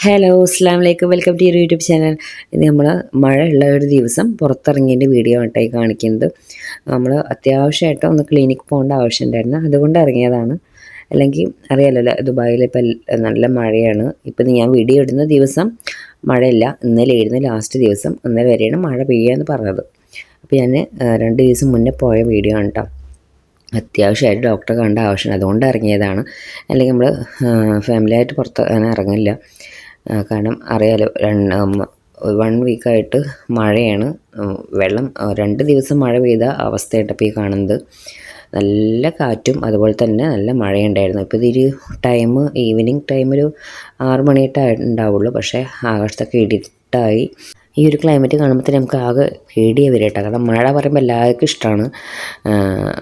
Hello അസ്സലാമു welcome to YouTube channel. ഇത് നമ്മൾ മഴയുള്ള ഒരു ദിവസം പുറത്തിറങ്ങിയതിൻ്റെ വീഡിയോ ആയിട്ടായി കാണിക്കുന്നത്. നമ്മൾ അത്യാവശ്യമായിട്ട് ഒന്ന് ക്ലിനിക്ക് പോകേണ്ട ആവശ്യമുണ്ടായിരുന്നു, അതുകൊണ്ട് ഇറങ്ങിയതാണ്. അല്ലെങ്കിൽ അറിയാലോ, ദുബായിൽ ഇപ്പം നല്ല മഴയാണ്. ഇപ്പം ഞാൻ വീഡിയോ ഇടുന്ന ദിവസം മഴയില്ല, ഇന്നലെയായിരുന്നു ലാസ്റ്റ് ദിവസം. ഇന്നലെ വരെയാണ് മഴ പെയ്യുകയെന്ന് പറഞ്ഞത്. അപ്പോൾ ഞാൻ 2 ദിവസം മുന്നേ പോയ വീഡിയോ ആണ് കേട്ടോ. അത്യാവശ്യമായിട്ട് ഡോക്ടറെ കണ്ട ആവശ്യമാണ്, അതുകൊണ്ട് ഇറങ്ങിയതാണ്. അല്ലെങ്കിൽ നമ്മൾ ഫാമിലിയായിട്ട് പുറത്ത് അങ്ങനെ ഇറങ്ങില്ല. കാരണം അറിയാലോ, 1 വീക്കായിട്ട് മഴയാണ്. വെള്ളം 2 ദിവസം മഴ പെയ്ത അവസ്ഥയായിട്ട് ഇപ്പോൾ ഈ കാണുന്നത്. നല്ല കാറ്റും അതുപോലെ തന്നെ നല്ല മഴയുണ്ടായിരുന്നു. ഇപ്പോൾ ഇതൊരു ടൈം ഈവനിങ് ടൈം ഒരു 6 മണിയായിട്ടേ ഉണ്ടാവുള്ളൂ. പക്ഷേ ആകാശത്തൊക്കെ ഇരുട്ടായി. ഈ ഒരു ക്ലൈമറ്റ് കാണുമ്പോൾ തന്നെ നമുക്ക് ആകെ പേടിയാണ് വരിക കേട്ടോ. കാരണം മഴ പറയുമ്പോൾ എല്ലാവർക്കും ഇഷ്ടമാണ്.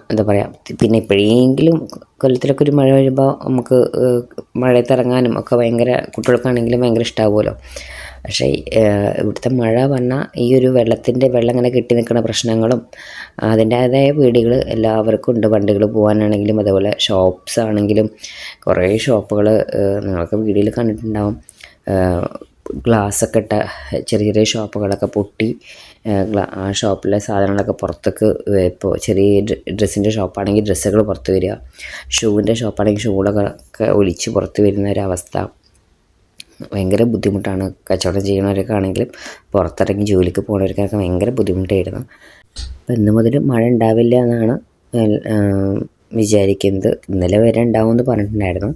എന്താ പറയുക, പിന്നെ എപ്പോഴെങ്കിലും കൊല്ലത്തിലൊക്കെ ഒരു മഴ വരുമ്പോൾ നമുക്ക് മഴയത്ത് ഇറങ്ങാനും ഒക്കെ ഭയങ്കര, കുട്ടികൾക്കാണെങ്കിലും ഭയങ്കര ഇഷ്ടമാവുമല്ലോ. പക്ഷേ ഇവിടുത്തെ മഴ പറഞ്ഞാൽ ഈ ഒരു വെള്ളം ഇങ്ങനെ കെട്ടി നിൽക്കുന്ന പ്രശ്നങ്ങളും അതിൻ്റേതായ പേടികൾ എല്ലാവർക്കും ഉണ്ട്. വണ്ടികൾ പോകാനാണെങ്കിലും അതുപോലെ ഷോപ്സ് ആണെങ്കിലും കുറേ ഷോപ്പുകൾ നിങ്ങൾക്ക് വീഡിയോയിൽ കണ്ടിട്ടുണ്ടാവും. ഗ്ലാസ്സൊക്കെ ഇട്ട ചെറിയ ചെറിയ ഷോപ്പുകളൊക്കെ പൊട്ടി, ആ ഷോപ്പിലെ സാധനങ്ങളൊക്കെ പുറത്തേക്ക്, ഇപ്പോൾ ചെറിയ ഡ്രസ്സിൻ്റെ ഷോപ്പാണെങ്കിൽ ഡ്രസ്സുകൾ പുറത്ത് വരിക, ഷൂവിൻ്റെ ഷോപ്പാണെങ്കിൽ ഷൂകളൊക്കെ ഒലിച്ച് പുറത്ത് വരുന്ന ഒരവസ്ഥ. ഭയങ്കര ബുദ്ധിമുട്ടാണ്. കച്ചവടം ചെയ്യുന്നവരൊക്കെ ആണെങ്കിലും പുറത്തിറങ്ങി ജോലിക്ക് പോകുന്നവർക്കൊക്കെ ഭയങ്കര ബുദ്ധിമുട്ടായിരുന്നു. അപ്പോൾ ഇന്ന് മുതൽ മഴ ഉണ്ടാവില്ല എന്നാണ് വിചാരിക്കുന്നത്. ഇന്നലെ വരെ ഉണ്ടാവുമെന്ന് പറഞ്ഞിട്ടുണ്ടായിരുന്നു.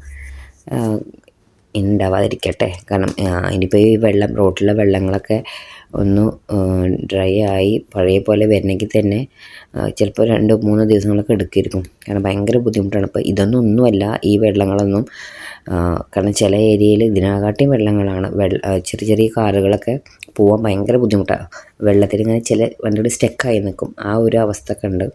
ഉണ്ടാവാതിരിക്കട്ടെ. കാരണം ഇനിയിപ്പോൾ ഈ റോട്ടിലെ വെള്ളങ്ങളൊക്കെ ഒന്ന് ഡ്രൈ ആയി പഴയ പോലെ വരണമെങ്കിൽ തന്നെ ചിലപ്പോൾ 2-3 ദിവസങ്ങളൊക്കെ എടുക്കുമായിരിക്കും. കാരണം ഭയങ്കര ബുദ്ധിമുട്ടാണ്. ഇപ്പോൾ ഒന്നുമല്ല ഈ വെള്ളങ്ങളൊന്നും. കാരണം ചില ഏരിയയിൽ ഇതിനെക്കാട്ടിയും വെള്ളങ്ങളാണ്. ചെറിയ ചെറിയ കാറുകളൊക്കെ പോകാൻ ഭയങ്കര ബുദ്ധിമുട്ടാണ്. വെള്ളത്തിൽ ഇങ്ങനെ ചില വണ്ടികൾ സ്റ്റക്കായി നിൽക്കും. ആ ഒരു അവസ്ഥ ഒക്കെ ഉണ്ട്.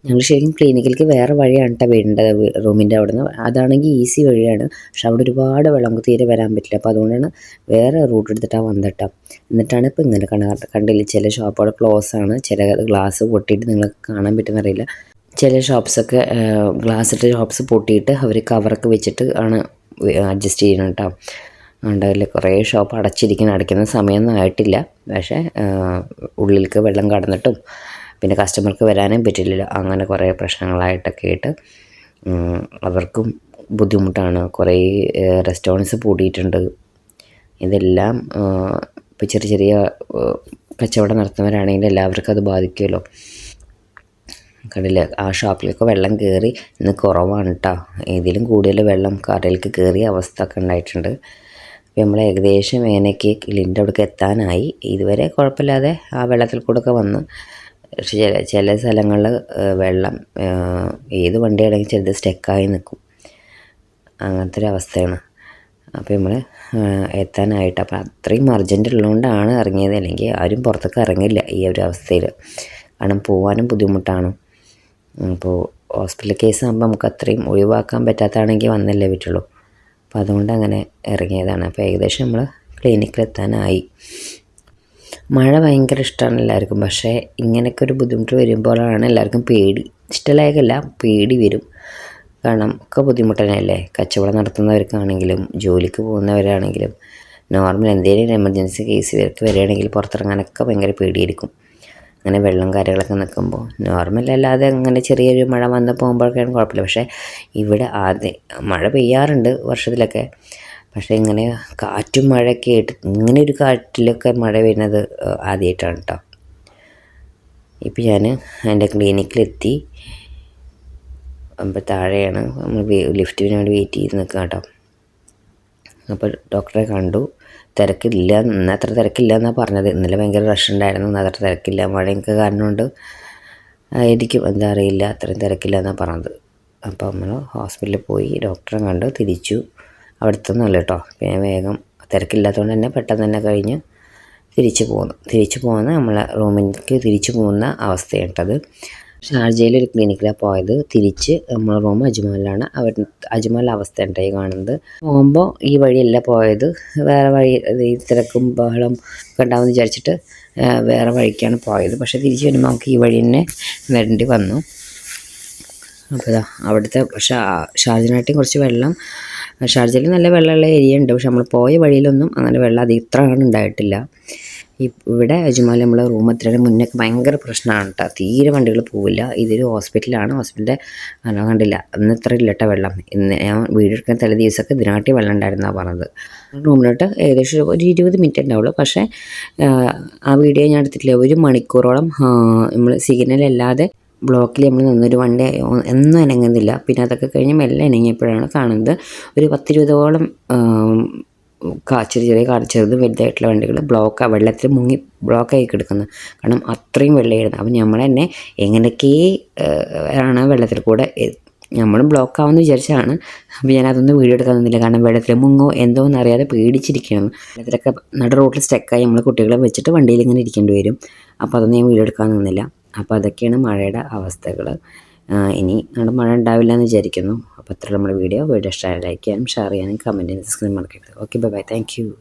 ഞങ്ങൾ ശരിക്കും ക്ലിനിക്കിലേക്ക് വേറെ വഴിയാണ് കേട്ടോ വേണ്ടത്, റൂമിൻ്റെ അവിടെ നിന്ന്. അതാണെങ്കിൽ ഈസി വഴിയാണ്, പക്ഷെ അവിടെ ഒരുപാട് വെള്ളം, നമുക്ക് തീരെ വരാൻ പറ്റില്ല. അപ്പോൾ അതുകൊണ്ടാണ് വേറെ റൂട്ട് എടുത്തിട്ടാണ് വന്നിട്ടാ. എന്നിട്ടാണ് ഇപ്പോൾ ഇങ്ങനെ കണ്ടില്ല, ചില ഷോപ്പുകൾ ക്ലോസ് ആണ്, ചില ഗ്ലാസ് പൊട്ടിയിട്ട് നിങ്ങൾക്ക് കാണാൻ പറ്റുന്നറിയില്ല. ചില ഷോപ്സൊക്കെ ഗ്ലാസ്സിട്ട് ഷോപ്സ് പൊട്ടിയിട്ട് അവർ കവറൊക്കെ വെച്ചിട്ട് ആണ് അഡ്ജസ്റ്റ് ചെയ്യണം കേട്ടോ. ഉണ്ടാവില്ല, കുറേ ഷോപ്പ് അടയ്ക്കുന്ന സമയമൊന്നും ആയിട്ടില്ല. പക്ഷേ ഉള്ളിലേക്ക് വെള്ളം കടന്നിട്ടും പിന്നെ കസ്റ്റമർക്ക് വരാനും പറ്റില്ല. അങ്ങനെ കുറേ പ്രശ്നങ്ങളായിട്ടൊക്കെ ആയിട്ട് അവർക്കും ബുദ്ധിമുട്ടാണ്. കുറേ റെസ്റ്റോറൻറ്റ്സ് പൂട്ടിയിട്ടുണ്ട്. ഇതെല്ലാം ഇപ്പോൾ ചെറിയ ചെറിയ കച്ചവടം നടത്തുന്നവരാണെങ്കിൽ എല്ലാവർക്കും അത് ബാധിക്കുമല്ലോ. കണ്ടില്ലേ, ആ ഷോപ്പിലേക്ക് വെള്ളം കയറി. ഇന്ന് കുറവാണ് കേട്ടോ, ഇതിലും കൂടുതൽ വെള്ളം കടയിലേക്ക് കയറിയ അവസ്ഥ ഒക്കെ ഉണ്ടായിട്ടുണ്ട്. അപ്പോൾ നമ്മൾ ഏകദേശം വേനയ്ക്ക് ക്ലിൻ്റെ അവിടേക്ക് എത്താനായി. ഇതുവരെ കുഴപ്പമില്ലാതെ ആ വെള്ളത്തിൽ കൂടെ ഒക്കെ വന്ന്. പക്ഷെ ചില സ്ഥലങ്ങളിൽ വെള്ളം ഏത് വണ്ടിയാണെങ്കിൽ ചിലത് സ്റ്റക്കായി നിൽക്കും. അങ്ങനത്തെ ഒരു അവസ്ഥയാണ്. അപ്പോൾ നമ്മൾ എത്താനായിട്ട്, അപ്പോൾ അത്രയും അർജൻറ്റ് ഉള്ളതുകൊണ്ടാണ് ഇറങ്ങിയത്. അല്ലെങ്കിൽ ആരും പുറത്തേക്ക് ഇറങ്ങില്ല ഈ ഒരു അവസ്ഥയിൽ. കാരണം പോകാനും ബുദ്ധിമുട്ടാണ്. ഇപ്പോൾ ഹോസ്പിറ്റൽ കേസ് ആകുമ്പോൾ നമുക്ക് അത്രയും ഒഴിവാക്കാൻ പറ്റാത്തതാണെങ്കിൽ വന്നല്ലേ പറ്റുള്ളൂ. അപ്പോൾ അതുകൊണ്ട് അങ്ങനെ ഇറങ്ങിയതാണ്. അപ്പോൾ ഏകദേശം നമ്മൾ ക്ലിനിക്കിലെത്താനായി. മഴ ഭയങ്കര ഇഷ്ടമാണ് എല്ലാവർക്കും. പക്ഷേ ഇങ്ങനെയൊക്കെ ഒരു ബുദ്ധിമുട്ട് വരുമ്പോഴാണ് എല്ലാവർക്കും പേടി. ഇഷ്ടമില്ലായല്ല, പേടി വരും. കാരണം ഒക്കെ ബുദ്ധിമുട്ട് തന്നെയല്ലേ. കച്ചവടം നടത്തുന്നവർക്കാണെങ്കിലും ജോലിക്ക് പോകുന്നവരാണെങ്കിലും നോർമൽ എന്തെങ്കിലും എമർജൻസി കേസ് ഇവർക്ക് വരികയാണെങ്കിൽ പുറത്തിറങ്ങാനൊക്കെ ഭയങ്കര പേടിയായിരിക്കും. അങ്ങനെ വെള്ളം കാര്യങ്ങളൊക്കെ നിൽക്കുമ്പോൾ നോർമലല്ലാതെ അങ്ങനെ ചെറിയൊരു മഴ വന്ന് പോകുമ്പോഴൊക്കെയാണ് കുഴപ്പമില്ല. പക്ഷേ ഇവിടെ മഴ പെയ്യാറുണ്ട് വർഷത്തിലൊക്കെ. പക്ഷേ ഇങ്ങനെ കാറ്റും മഴയൊക്കെ ആയിട്ട് ഇങ്ങനെ ഒരു കാറ്റിലൊക്കെ മഴ വരുന്നത് ആദ്യമായിട്ടാണ് കേട്ടോ. ഇപ്പം ഞാൻ എൻ്റെ ക്ലിനിക്കിലെത്തി. അപ്പോൾ താഴെയാണ്, നമ്മൾ ലിഫ്റ്റിന് വേണ്ടി വെയിറ്റ് ചെയ്ത് നിൽക്കുക കേട്ടോ. അപ്പോൾ ഡോക്ടറെ കണ്ടു. തിരക്കില്ല, ഇന്ന് അത്ര തിരക്കില്ല എന്നാണ് പറഞ്ഞത്. ഇന്നലെ ഭയങ്കര റഷ് ഉണ്ടായിരുന്നു, ഇന്ന് അത്ര തിരക്കില്ല. മഴയൊക്കെ കാരണം കൊണ്ട് ആയിരിക്കും, എന്താ അറിയില്ല, അത്രയും തിരക്കില്ല എന്നാണ് പറഞ്ഞത്. അപ്പോൾ നമ്മൾ ഹോസ്പിറ്റലിൽ പോയി ഡോക്ടറെ കണ്ട് തിരിച്ചു. അവിടുത്തെ നല്ല കേട്ടോ. പിന്നെ വേഗം തിരക്കില്ലാത്തതുകൊണ്ട് തന്നെ പെട്ടെന്ന് തന്നെ കഴിഞ്ഞ് തിരിച്ചു പോകുന്ന നമ്മളെ റൂമിലേക്ക് തിരിച്ചു പോകുന്ന അവസ്ഥയാണ് കേട്ടത്. ഷാർജയിലൊരു ക്ലിനിക്കിലാണ് പോയത്. തിരിച്ച് നമ്മളെ റൂം അജ്മാലിലാണ്. അജ്മാലിലെ അവസ്ഥ ഉണ്ടായി കാണുന്നത്. പോകുമ്പോൾ ഈ വഴിയല്ല പോയത്, വേറെ വഴി, ഈ തിരക്കും ബഹളം ഒക്കെ ഉണ്ടാവുമെന്ന് വിചാരിച്ചിട്ട് വേറെ വഴിക്കാണ് പോയത്. പക്ഷേ തിരിച്ച് വരുമ്പോൾ നമുക്ക് ഈ വഴി തന്നെ വരേണ്ടി വന്നു. അപ്പോൾ ഇതാ അവിടുത്തെ ഷാർജനാട്ടിൽ കുറച്ച് വെള്ളം, ഷാർജയിൽ നല്ല വെള്ളമുള്ള ഏരിയ ഉണ്ട്, പക്ഷെ നമ്മൾ പോയ വഴിയിലൊന്നും അങ്ങനെ വെള്ളം അത് ഇത്ര അങ്ങനെ ഉണ്ടായിട്ടില്ല. ഇവിടെ അജ്മാൽ നമ്മളെ റൂം എത്തുന്നതിന് മുന്നേ ഭയങ്കര പ്രശ്നമാണ് കേട്ടോ, തീരെ വണ്ടികൾ പോവില്ല. ഇതൊരു ഹോസ്പിറ്റലാണ്, ഹോസ്പിറ്റലിൻ്റെ അല്ല കണ്ടില്ല അന്ന് ഇത്ര ഇല്ല കേട്ടോ വെള്ളം. ഇന്ന് ഞാൻ വീഡിയോ എടുക്കുന്ന തലേ ദിവസമൊക്കെ ഇതിനാട്ടി വെള്ളം ഉണ്ടായിരുന്നാണ് പറഞ്ഞത്. റൂമിലോട്ട് ഏകദേശം ഒരു 20 മിനിറ്റ് ഉണ്ടാവുള്ളൂ, പക്ഷേ ആ വീഡിയോ ഞാൻ എടുത്തിട്ടില്ല. 1 മണിക്കൂറോളം നമ്മൾ സിഗ്നലല്ലാതെ ബ്ലോക്കിൽ നമ്മൾ നിന്നൊരു വണ്ടി ഒന്നും അനങ്ങുന്നില്ല. പിന്നെ അതൊക്കെ കഴിഞ്ഞ് മെല്ലെ അനങ്ങിയപ്പോഴാണ് കാണുന്നത് ഒരു 10-20ഓളം ചെറിയ ചെറുതും വലുതായിട്ടുള്ള വണ്ടികൾ വെള്ളത്തിൽ മുങ്ങി ബ്ലോക്കായി കിടക്കുന്നത്. കാരണം അത്രയും വെള്ളമായിരുന്നു. അപ്പം നമ്മൾ തന്നെ എങ്ങനെയൊക്കെ ആണ് വെള്ളത്തിൽ കൂടെ നമ്മളും ബ്ലോക്കാവുമെന്ന് വിചാരിച്ചാണ്. അപ്പോൾ ഞാനതൊന്നും വീഡിയോ എടുക്കാൻ നിന്നില്ല, കാരണം വെള്ളത്തിൽ മുങ്ങോ എന്തോ എന്നറിയാതെ പേടിച്ചിരിക്കണം. വെള്ളത്തിലൊക്കെ നട റോട്ടിൽ സ്റ്റക്കായി നമ്മൾ കുട്ടികളെ വെച്ചിട്ട് വണ്ടിയിൽ ഇങ്ങനെ ഇരിക്കേണ്ടി വരും. അപ്പോൾ അതൊന്നും ഞാൻ വീഡിയോ എടുക്കാൻ നിന്നില്ല. അപ്പോൾ അതൊക്കെയാണ് മഴയുടെ അവസ്ഥകൾ. ഇനി നമ്മുടെ മഴ ഉണ്ടാവില്ല എന്ന് വിചാരിക്കുന്നു. അപ്പോൾ അത്ര നമ്മുടെ വീഡിയോ ഇഷ്ടമായി ലൈക്ക് ചെയ്യാനും ഷെയർ ചെയ്യാനും കമൻറ്റ് ചെയ്യാനും സബ്സ്ക്രൈബ് മറക്കരുത്. Okay bye, thank you.